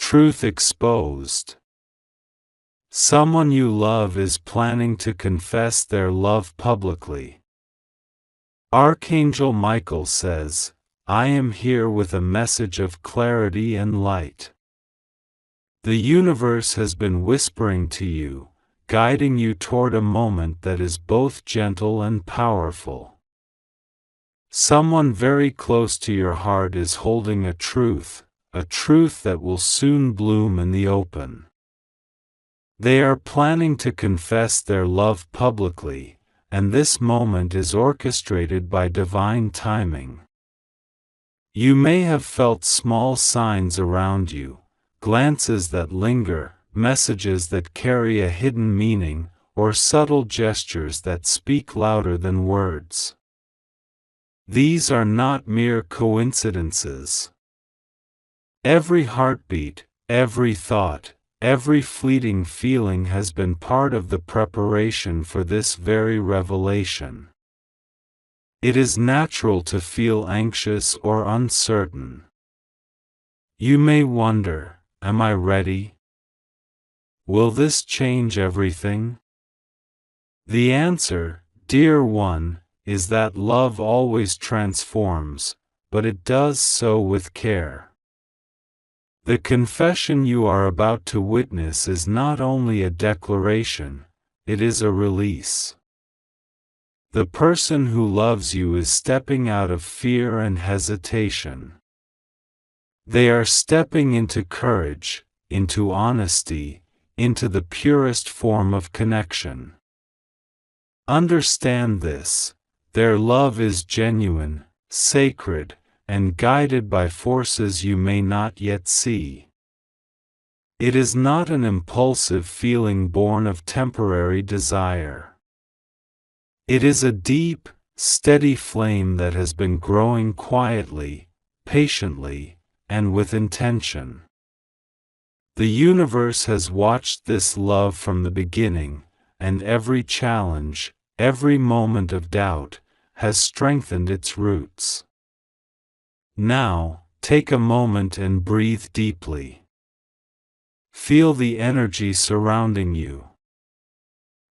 Truth exposed. Someone you love is planning to confess their love publicly. Archangel Michael says, "I am here with a message of clarity and light." The universe has been whispering to you, guiding you toward a moment that is both gentle and powerful. Someone very close to your heart is holding a truth that will soon bloom in the open. They are planning to confess their love publicly, and this moment is orchestrated by divine timing. You may have felt small signs around you, glances that linger, messages that carry a hidden meaning, or subtle gestures that speak louder than words. These are not mere coincidences. Every heartbeat, every thought, every fleeting feeling has been part of the preparation for this very revelation. It is natural to feel anxious or uncertain. You may wonder, am I ready? Will this change everything? The answer, dear one, is that love always transforms, but it does so with care. The confession you are about to witness is not only a declaration, it is a release. The person who loves you is stepping out of fear and hesitation. They are stepping into courage, into honesty, into the purest form of connection. Understand this. Their love is genuine, sacred, and guided by forces you may not yet see. It is not an impulsive feeling born of temporary desire. It is a deep, steady flame that has been growing quietly, patiently, and with intention. The universe has watched this love from the beginning, and every challenge, every moment of doubt, has strengthened its roots. Now, take a moment and breathe deeply. Feel the energy surrounding you.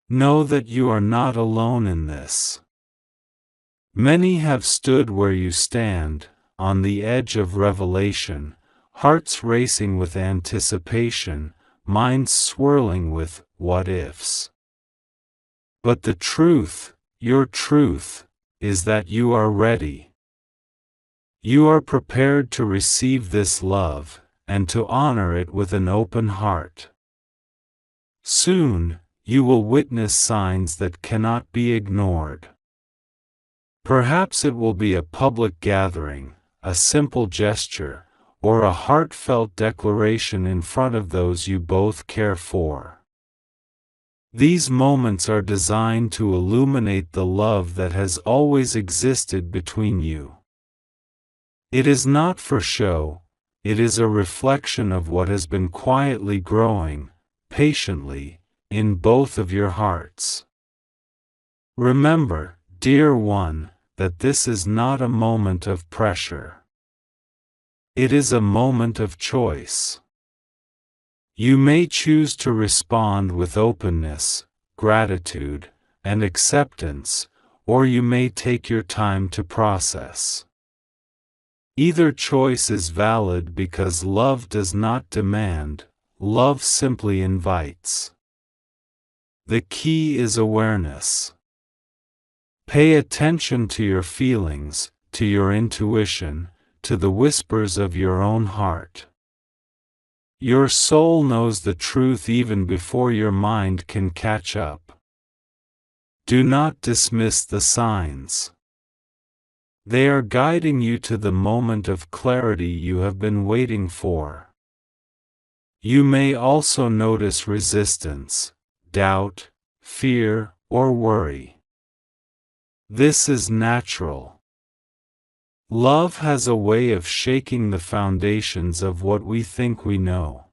Know that you are not alone in this. Many have stood where you stand, on the edge of revelation, hearts racing with anticipation, minds swirling with what-ifs. But the truth, your truth, is that you are ready. You are prepared to receive this love, and to honor it with an open heart. Soon, you will witness signs that cannot be ignored. Perhaps it will be a public gathering, a simple gesture, or a heartfelt declaration in front of those you both care for. These moments are designed to illuminate the love that has always existed between you. It is not for show, it is a reflection of what has been quietly growing, patiently, in both of your hearts. Remember, dear one, that this is not a moment of pressure. It is a moment of choice. You may choose to respond with openness, gratitude, and acceptance, or you may take your time to process. Either choice is valid because love does not demand, love simply invites. The key is awareness. Pay attention to your feelings, to your intuition, to the whispers of your own heart. Your soul knows the truth even before your mind can catch up. Do not dismiss the signs. They are guiding you to the moment of clarity you have been waiting for. You may also notice resistance, doubt, fear, or worry. This is natural. Love has a way of shaking the foundations of what we think we know.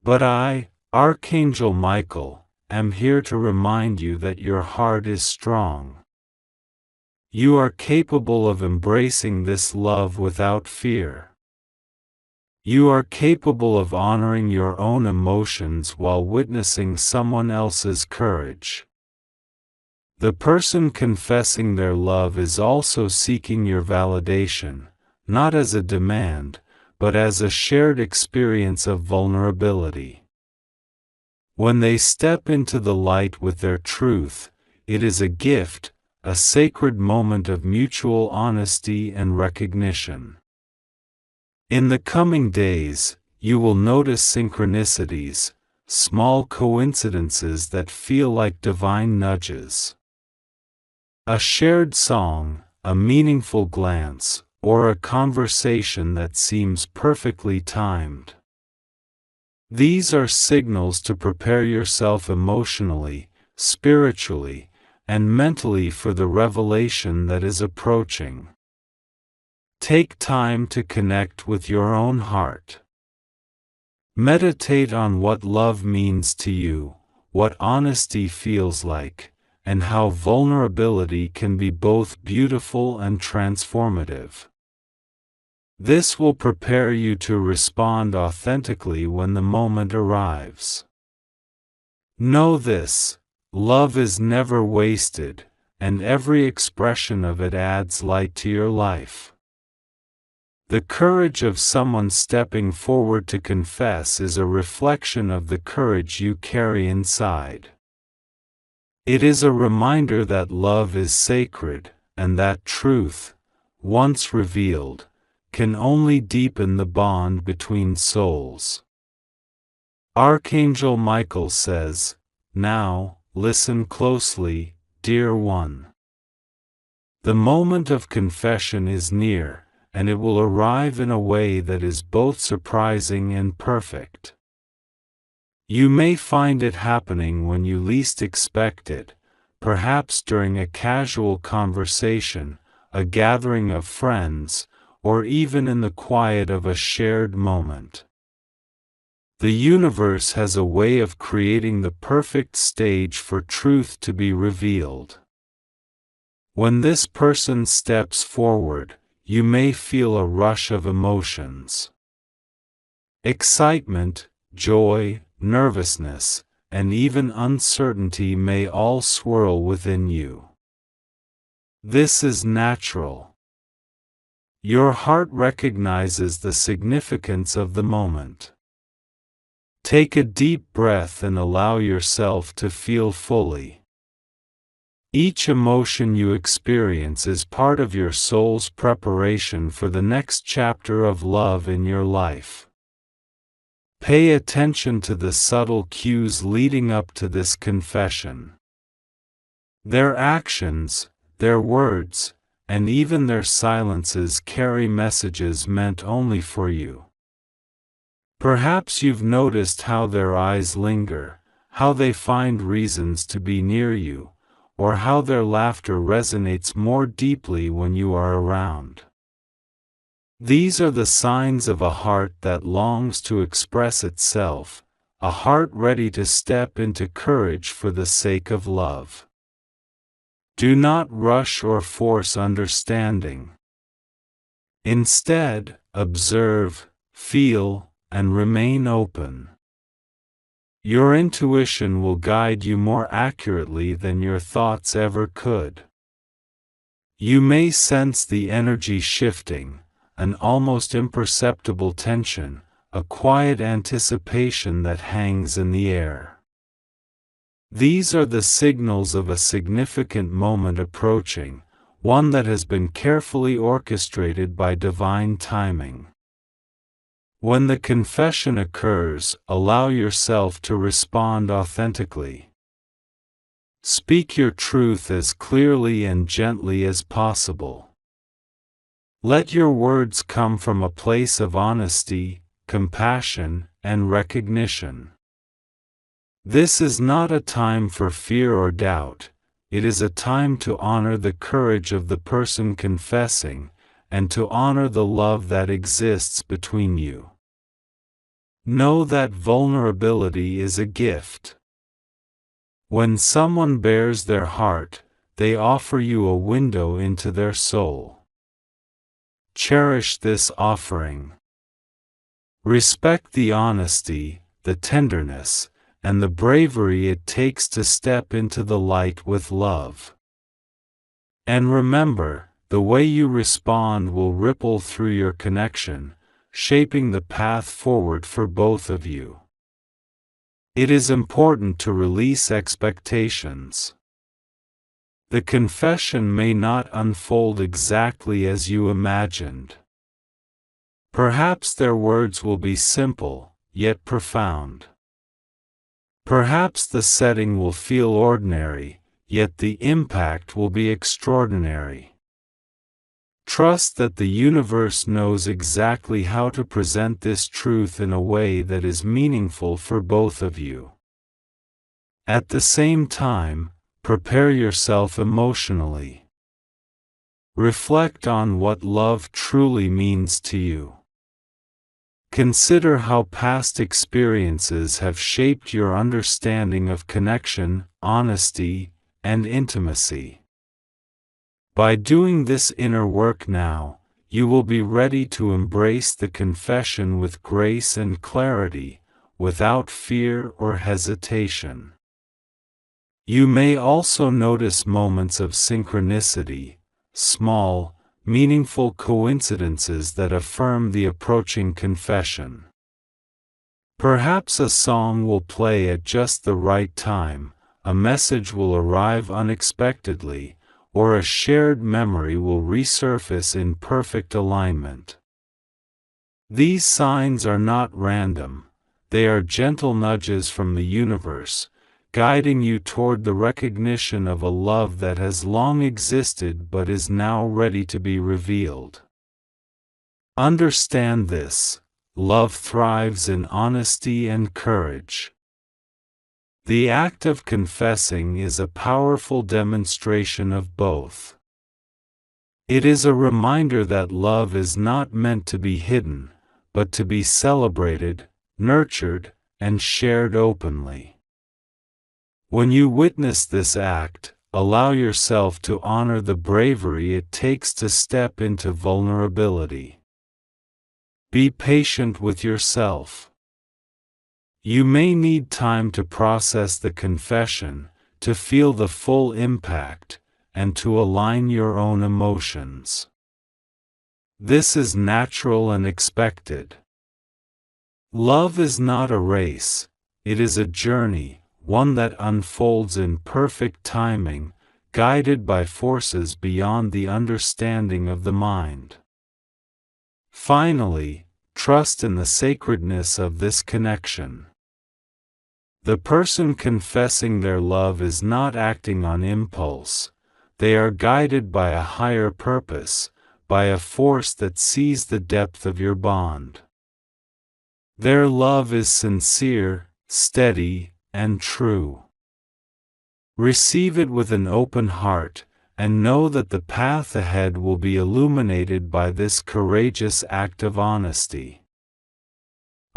But I, Archangel Michael, am here to remind you that your heart is strong. You are capable of embracing this love without fear. You are capable of honoring your own emotions while witnessing someone else's courage. The person confessing their love is also seeking your validation, not as a demand, but as a shared experience of vulnerability. When they step into the light with their truth, it is a gift, a sacred moment of mutual honesty and recognition. In the coming days, you will notice synchronicities, small coincidences that feel like divine nudges. A shared song, a meaningful glance, or a conversation that seems perfectly timed. These are signals to prepare yourself emotionally, spiritually, and mentally for the revelation that is approaching. Take time to connect with your own heart. Meditate on what love means to you, what honesty feels like, and how vulnerability can be both beautiful and transformative. This will prepare you to respond authentically when the moment arrives. Know this: love is never wasted, and every expression of it adds light to your life. The courage of someone stepping forward to confess is a reflection of the courage you carry inside. It is a reminder that love is sacred, and that truth, once revealed, can only deepen the bond between souls. Archangel Michael says, "Now, listen closely, dear one. The moment of confession is near, and it will arrive in a way that is both surprising and perfect. You may find it happening when you least expect it, perhaps during a casual conversation, a gathering of friends, or even in the quiet of a shared moment. The universe has a way of creating the perfect stage for truth to be revealed. When this person steps forward, you may feel a rush of emotions. Excitement, joy, nervousness, and even uncertainty may all swirl within you. This is natural. Your heart recognizes the significance of the moment. Take a deep breath and allow yourself to feel fully. Each emotion you experience is part of your soul's preparation for the next chapter of love in your life. Pay attention to the subtle cues leading up to this confession. Their actions, their words, and even their silences carry messages meant only for you. Perhaps you've noticed how their eyes linger, how they find reasons to be near you, or how their laughter resonates more deeply when you are around. These are the signs of a heart that longs to express itself, a heart ready to step into courage for the sake of love. Do not rush or force understanding. Instead, observe, feel, and remain open. Your intuition will guide you more accurately than your thoughts ever could. You may sense the energy shifting, an almost imperceptible tension, a quiet anticipation that hangs in the air. These are the signals of a significant moment approaching, one that has been carefully orchestrated by divine timing. When the confession occurs, allow yourself to respond authentically. Speak your truth as clearly and gently as possible. Let your words come from a place of honesty, compassion, and recognition. This is not a time for fear or doubt, it is a time to honor the courage of the person confessing, and to honor the love that exists between you. Know that vulnerability is a gift. When someone bares their heart, they offer you a window into their soul. Cherish this offering. Respect the honesty, the tenderness, and the bravery it takes to step into the light with love. And remember, the way you respond will ripple through your connection, shaping the path forward for both of you. It is important to release expectations. The confession may not unfold exactly as you imagined. Perhaps their words will be simple, yet profound. Perhaps the setting will feel ordinary, yet the impact will be extraordinary. Trust that the universe knows exactly how to present this truth in a way that is meaningful for both of you. At the same time, prepare yourself emotionally. Reflect on what love truly means to you. Consider how past experiences have shaped your understanding of connection, honesty, and intimacy. By doing this inner work now, you will be ready to embrace the confession with grace and clarity, without fear or hesitation. You may also notice moments of synchronicity, small, meaningful coincidences that affirm the approaching confession. Perhaps a song will play at just the right time, a message will arrive unexpectedly, or a shared memory will resurface in perfect alignment. These signs are not random, they are gentle nudges from the universe, guiding you toward the recognition of a love that has long existed but is now ready to be revealed. Understand this: love thrives in honesty and courage. The act of confessing is a powerful demonstration of both. It is a reminder that love is not meant to be hidden, but to be celebrated, nurtured, and shared openly. When you witness this act, allow yourself to honor the bravery it takes to step into vulnerability. Be patient with yourself. You may need time to process the confession, to feel the full impact, and to align your own emotions. This is natural and expected. Love is not a race, it is a journey, one that unfolds in perfect timing, guided by forces beyond the understanding of the mind. Finally, trust in the sacredness of this connection. The person confessing their love is not acting on impulse, they are guided by a higher purpose, by a force that sees the depth of your bond. Their love is sincere, steady, and true. Receive it with an open heart, and know that the path ahead will be illuminated by this courageous act of honesty.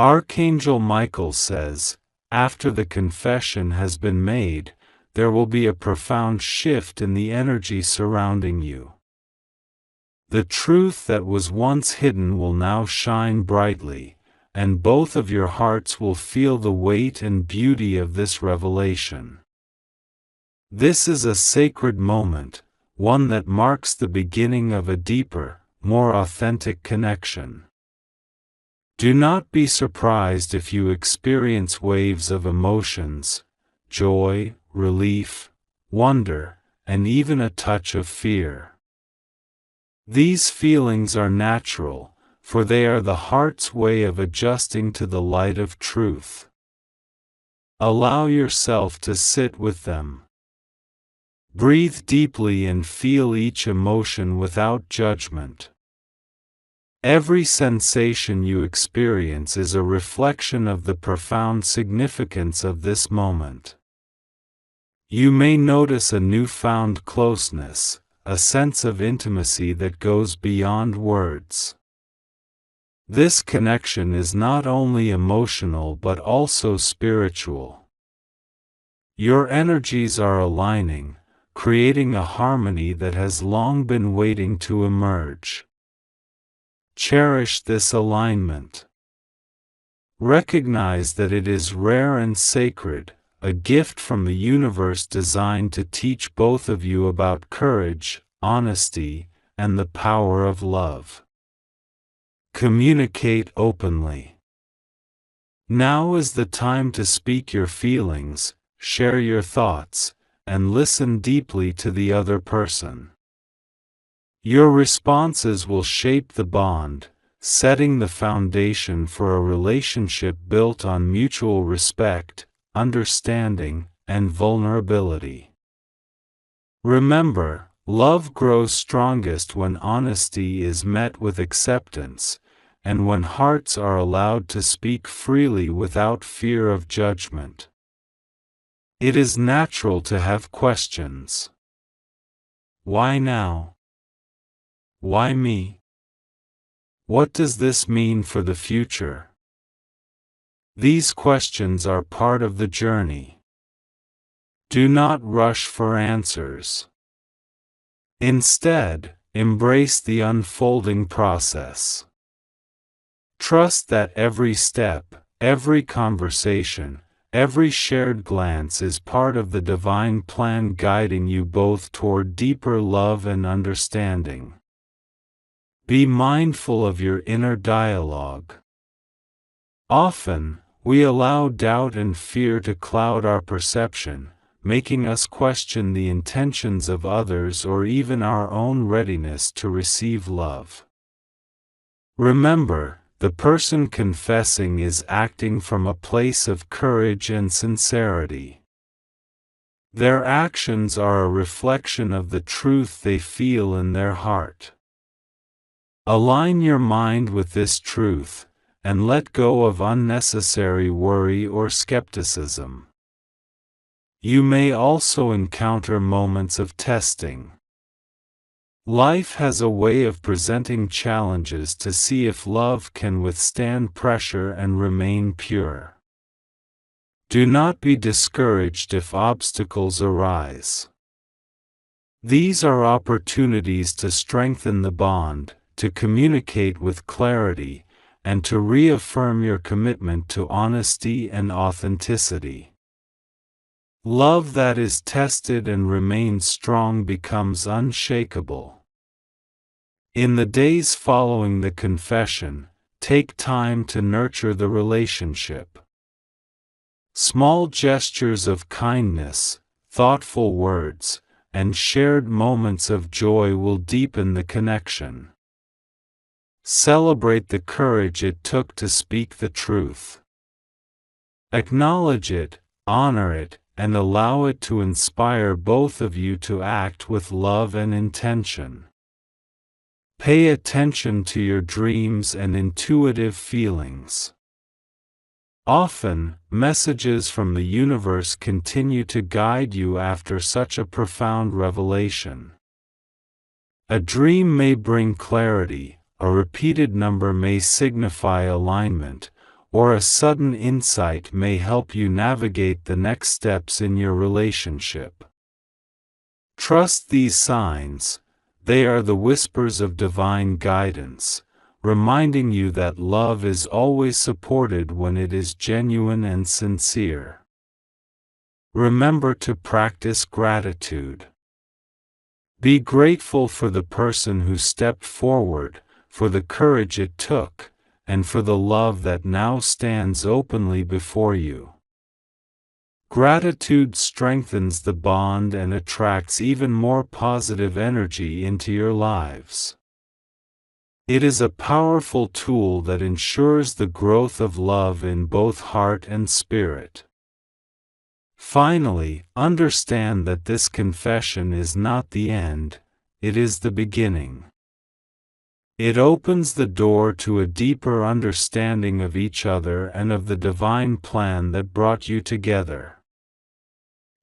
Archangel Michael says, after the confession has been made, there will be a profound shift in the energy surrounding you. The truth that was once hidden will now shine brightly, and both of your hearts will feel the weight and beauty of this revelation. This is a sacred moment, one that marks the beginning of a deeper, more authentic connection. Do not be surprised if you experience waves of emotions, joy, relief, wonder, and even a touch of fear. These feelings are natural, for they are the heart's way of adjusting to the light of truth. Allow yourself to sit with them. Breathe deeply and feel each emotion without judgment. Every sensation you experience is a reflection of the profound significance of this moment. You may notice a newfound closeness, a sense of intimacy that goes beyond words. This connection is not only emotional but also spiritual. Your energies are aligning, creating a harmony that has long been waiting to emerge. Cherish this alignment. Recognize that it is rare and sacred, a gift from the universe designed to teach both of you about courage, honesty, and the power of love. Communicate openly. Now is the time to speak your feelings, share your thoughts, and listen deeply to the other person. Your responses will shape the bond, setting the foundation for a relationship built on mutual respect, understanding, and vulnerability. Remember, love grows strongest when honesty is met with acceptance, and when hearts are allowed to speak freely without fear of judgment. It is natural to have questions. Why now? Why me? What does this mean for the future? These questions are part of the journey. Do not rush for answers. Instead, embrace the unfolding process. Trust that every step, every conversation, every shared glance is part of the divine plan guiding you both toward deeper love and understanding. Be mindful of your inner dialogue. Often, we allow doubt and fear to cloud our perception, making us question the intentions of others or even our own readiness to receive love. Remember, the person confessing is acting from a place of courage and sincerity. Their actions are a reflection of the truth they feel in their heart. Align your mind with this truth, and let go of unnecessary worry or skepticism. You may also encounter moments of testing. Life has a way of presenting challenges to see if love can withstand pressure and remain pure. Do not be discouraged if obstacles arise. These are opportunities to strengthen the bond, to communicate with clarity, and to reaffirm your commitment to honesty and authenticity. Love that is tested and remains strong becomes unshakable. In the days following the confession, take time to nurture the relationship. Small gestures of kindness, thoughtful words, and shared moments of joy will deepen the connection. Celebrate the courage it took to speak the truth. Acknowledge it, honor it, and allow it to inspire both of you to act with love and intention. Pay attention to your dreams and intuitive feelings. Often, messages from the universe continue to guide you after such a profound revelation. A dream may bring clarity, a repeated number may signify alignment, or a sudden insight may help you navigate the next steps in your relationship. Trust these signs, they are the whispers of divine guidance, reminding you that love is always supported when it is genuine and sincere. Remember to practice gratitude. Be grateful for the person who stepped forward, for the courage it took, and for the love that now stands openly before you. Gratitude strengthens the bond and attracts even more positive energy into your lives. It is a powerful tool that ensures the growth of love in both heart and spirit. Finally, understand that this confession is not the end, it is the beginning. It opens the door to a deeper understanding of each other and of the divine plan that brought you together.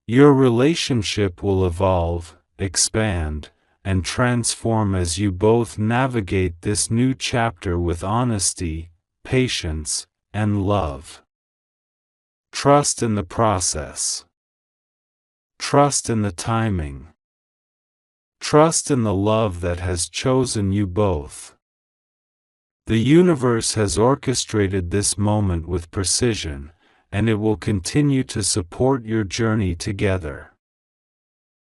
Your relationship will evolve, expand, and transform as you both navigate this new chapter with honesty, patience, and love. Trust in the process. Trust in the timing. Trust in the love that has chosen you both. The universe has orchestrated this moment with precision, and it will continue to support your journey together.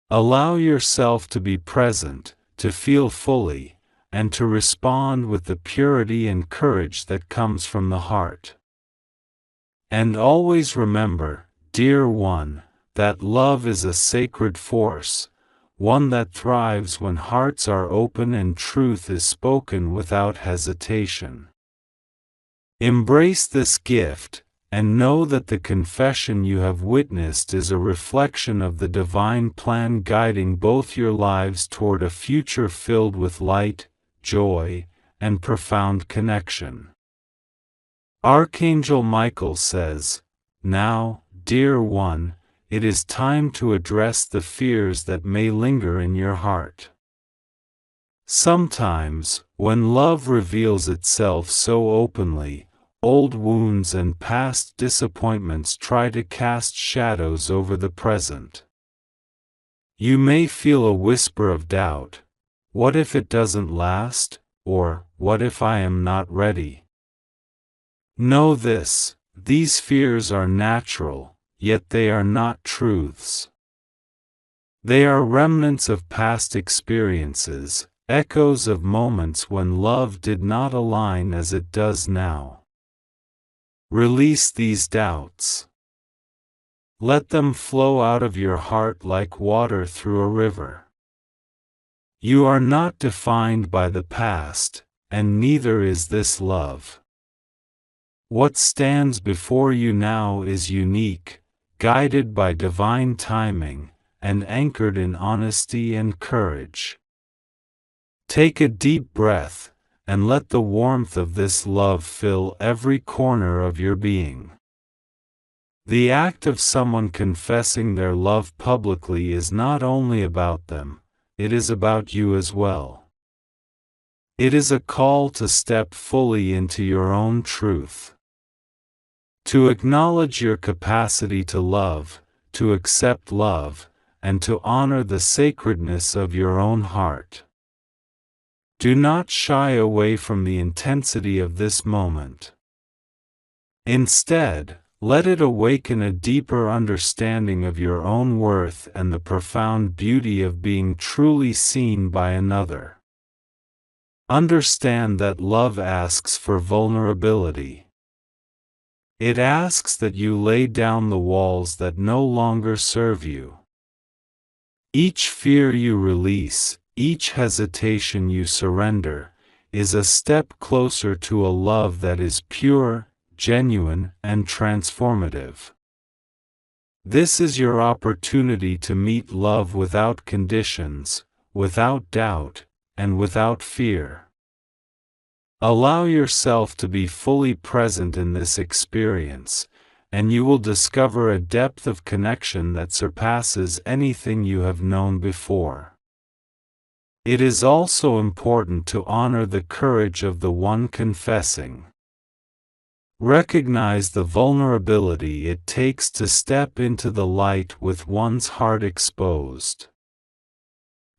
Allow yourself to be present, to feel fully, and to respond with the purity and courage that comes from the heart. And always remember, dear one, that love is a sacred force, one that thrives when hearts are open and truth is spoken without hesitation. Embrace this gift, and know that the confession you have witnessed is a reflection of the divine plan guiding both your lives toward a future filled with light, joy, and profound connection. Archangel Michael says, "Now, dear one, it is time to address the fears that may linger in your heart." Sometimes, when love reveals itself so openly, old wounds and past disappointments try to cast shadows over the present. You may feel a whisper of doubt. What if it doesn't last? Or, what if I am not ready? Know this, these fears are natural, yet they are not truths. They are remnants of past experiences, echoes of moments when love did not align as it does now. Release these doubts. Let them flow out of your heart like water through a river. You are not defined by the past, and neither is this love. What stands before you now is unique, guided by divine timing, and anchored in honesty and courage. Take a deep breath, and let the warmth of this love fill every corner of your being. The act of someone confessing their love publicly is not only about them, it is about you as well. It is a call to step fully into your own truth. To acknowledge your capacity to love, to accept love, and to honor the sacredness of your own heart. Do not shy away from the intensity of this moment. Instead, let it awaken a deeper understanding of your own worth and the profound beauty of being truly seen by another. Understand that love asks for vulnerability. It asks that you lay down the walls that no longer serve you. Each fear you release, each hesitation you surrender, is a step closer to a love that is pure, genuine, and transformative. This is your opportunity to meet love without conditions, without doubt, and without fear. Allow yourself to be fully present in this experience, and you will discover a depth of connection that surpasses anything you have known before. It is also important to honor the courage of the one confessing. Recognize the vulnerability it takes to step into the light with one's heart exposed.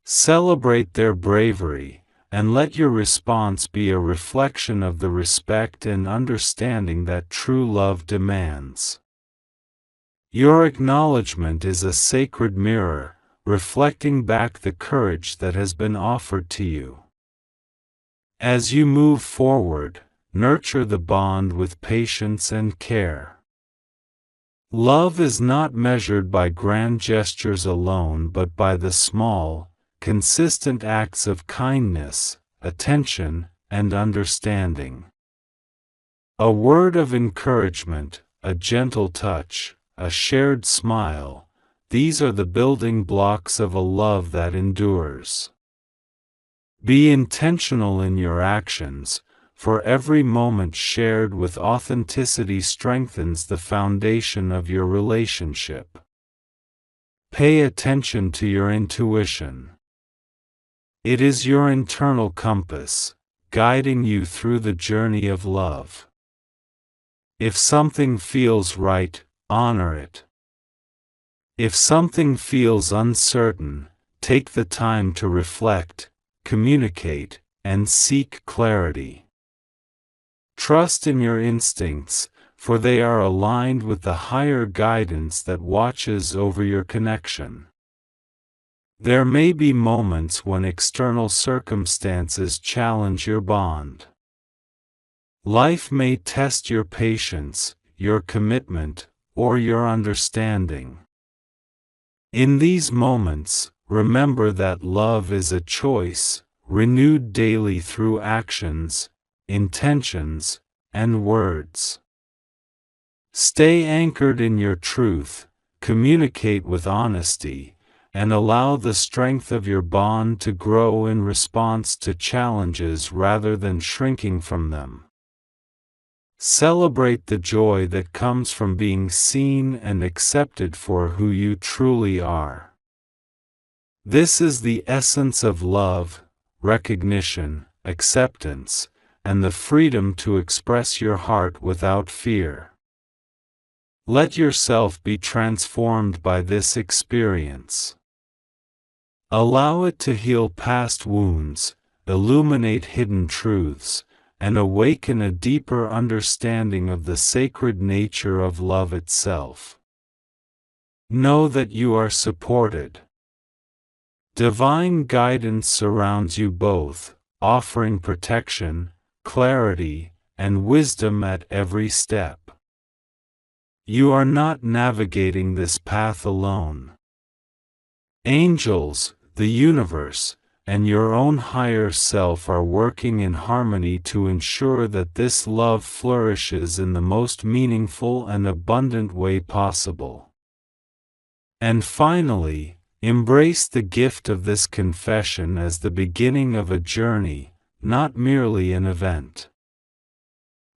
Celebrate their bravery, and let your response be a reflection of the respect and understanding that true love demands. Your acknowledgement is a sacred mirror, reflecting back the courage that has been offered to you. As you move forward, nurture the bond with patience and care. Love is not measured by grand gestures alone but by the small, consistent acts of kindness, attention, and understanding. A word of encouragement, a gentle touch, a shared smile, these are the building blocks of a love that endures. Be intentional in your actions, for every moment shared with authenticity strengthens the foundation of your relationship. Pay attention to your intuition. It is your internal compass, guiding you through the journey of love. If something feels right, honor it. If something feels uncertain, take the time to reflect, communicate, and seek clarity. Trust in your instincts, for they are aligned with the higher guidance that watches over your connection. There may be moments when external circumstances challenge your bond. Life may test your patience, your commitment, or your understanding. In these moments, remember that love is a choice, renewed daily through actions, intentions, and words. Stay anchored in your truth, communicate with honesty, and allow the strength of your bond to grow in response to challenges rather than shrinking from them. Celebrate the joy that comes from being seen and accepted for who you truly are. This is the essence of love, recognition, acceptance, and the freedom to express your heart without fear. Let yourself be transformed by this experience. Allow it to heal past wounds, illuminate hidden truths, and awaken a deeper understanding of the sacred nature of love itself. Know that you are supported. Divine guidance surrounds you both, offering protection, clarity, and wisdom at every step. You are not navigating this path alone. Angels, the universe, and your own higher self are working in harmony to ensure that this love flourishes in the most meaningful and abundant way possible. And finally, embrace the gift of this confession as the beginning of a journey, not merely an event.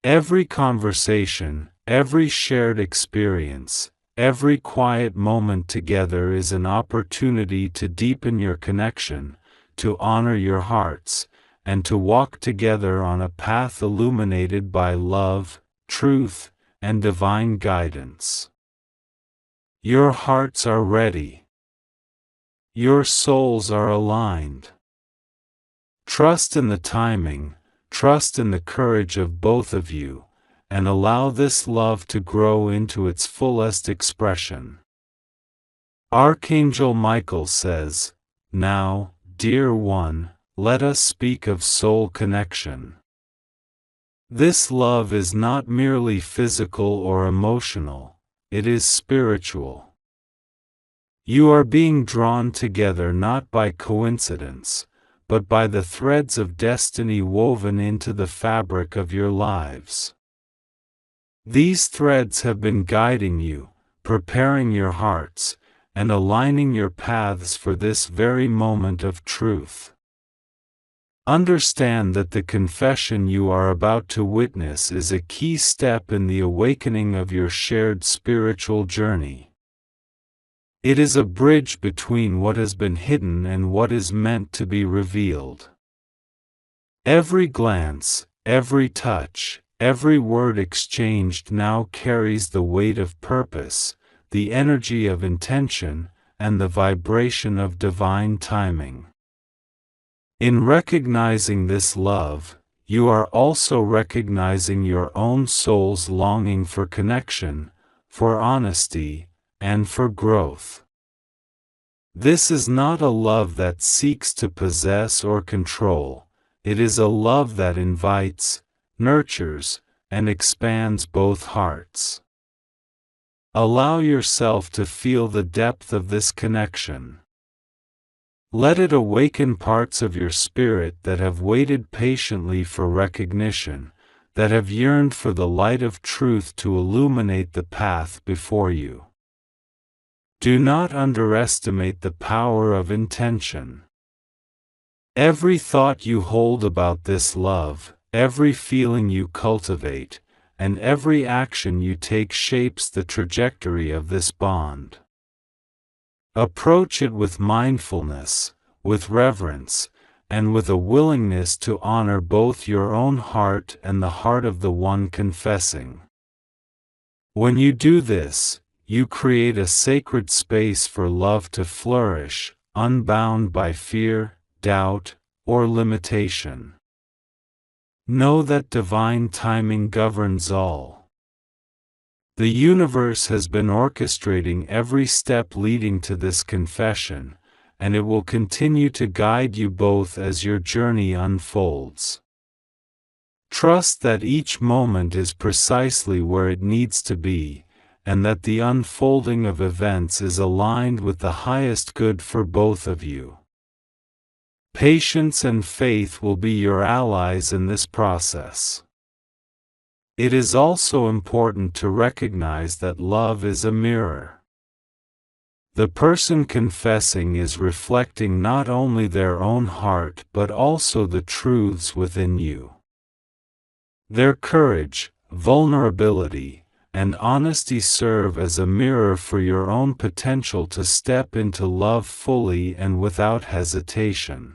Every conversation, every shared experience, every quiet moment together is an opportunity to deepen your connection, to honor your hearts, and to walk together on a path illuminated by love, truth, and divine guidance. Your hearts are ready. Your souls are aligned. Trust in the timing, trust in the courage of both of you, and allow this love to grow into its fullest expression. Archangel Michael says, "Now, dear one, let us speak of soul connection." This love is not merely physical or emotional, it is spiritual. You are being drawn together not by coincidence, but by the threads of destiny woven into the fabric of your lives. These threads have been guiding you, preparing your hearts, and aligning your paths for this very moment of truth. Understand that the confession you are about to witness is a key step in the awakening of your shared spiritual journey. It is a bridge between what has been hidden and what is meant to be revealed. Every glance, every touch, every word exchanged now carries the weight of purpose, the energy of intention, and the vibration of divine timing. In recognizing this love, you are also recognizing your own soul's longing for connection, for honesty, and for growth. This is not a love that seeks to possess or control, it is a love that invites, nurtures, and expands both hearts. Allow yourself to feel the depth of this connection. Let it awaken parts of your spirit that have waited patiently for recognition, that have yearned for the light of truth to illuminate the path before you. Do not underestimate the power of intention. Every thought you hold about this love, every feeling you cultivate, and every action you take shapes the trajectory of this bond. Approach it with mindfulness, with reverence, and with a willingness to honor both your own heart and the heart of the one confessing. When you do this, you create a sacred space for love to flourish, unbound by fear, doubt, or limitation. Know that divine timing governs all. The universe has been orchestrating every step leading to this confession, and it will continue to guide you both as your journey unfolds. Trust that each moment is precisely where it needs to be, and that the unfolding of events is aligned with the highest good for both of you. Patience and faith will be your allies in this process. It is also important to recognize that love is a mirror. The person confessing is reflecting not only their own heart but also the truths within you. Their courage, vulnerability, and honesty serve as a mirror for your own potential to step into love fully and without hesitation.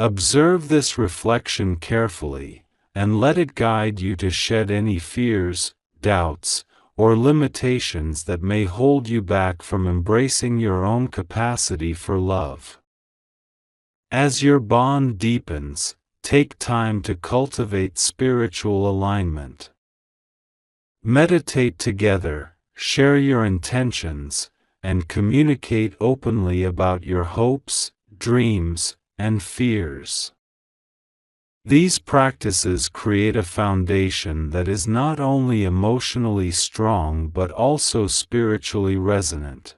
Observe this reflection carefully, and let it guide you to shed any fears, doubts, or limitations that may hold you back from embracing your own capacity for love. As your bond deepens, take time to cultivate spiritual alignment. Meditate together, share your intentions, and communicate openly about your hopes, dreams, and fears. These practices create a foundation that is not only emotionally strong but also spiritually resonant.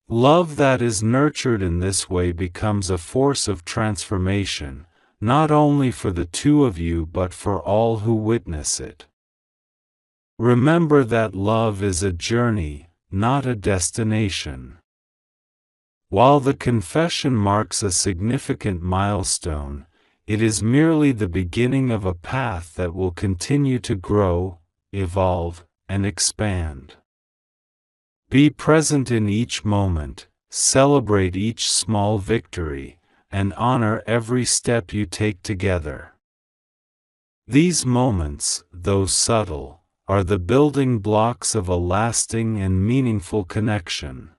Love that is nurtured in this way becomes a force of transformation, not only for the two of you but for all who witness it. Remember that love is a journey, not a destination. While the confession marks a significant milestone, it is merely the beginning of a path that will continue to grow, evolve, and expand. Be present in each moment, celebrate each small victory, and honor every step you take together. These moments, though subtle, are the building blocks of a lasting and meaningful connection.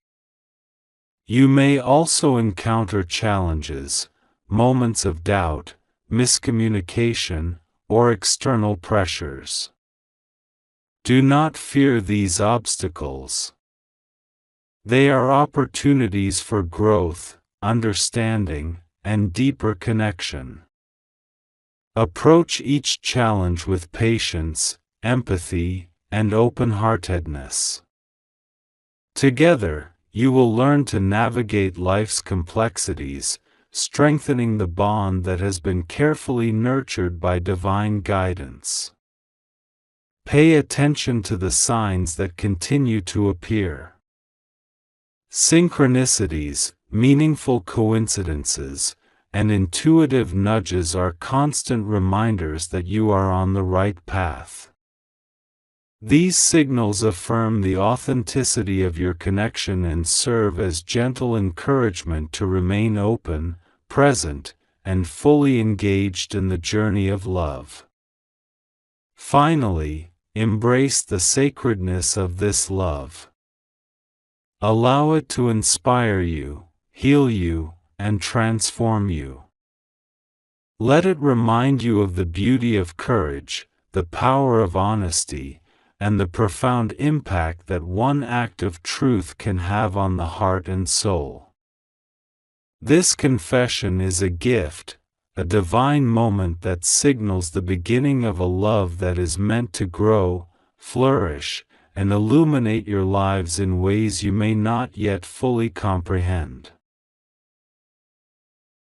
You may also encounter challenges, moments of doubt, miscommunication, or external pressures. Do not fear these obstacles. They are opportunities for growth, understanding, and deeper connection. Approach each challenge with patience, empathy, and open-heartedness. Together, you will learn to navigate life's complexities, strengthening the bond that has been carefully nurtured by divine guidance. Pay attention to the signs that continue to appear. Synchronicities, meaningful coincidences, and intuitive nudges are constant reminders that you are on the right path. These signals affirm the authenticity of your connection and serve as gentle encouragement to remain open, present, and fully engaged in the journey of love. Finally, embrace the sacredness of this love. Allow it to inspire you, heal you, and transform you. Let it remind you of the beauty of courage, the power of honesty, and the profound impact that one act of truth can have on the heart and soul. This confession is a gift, a divine moment that signals the beginning of a love that is meant to grow, flourish, and illuminate your lives in ways you may not yet fully comprehend.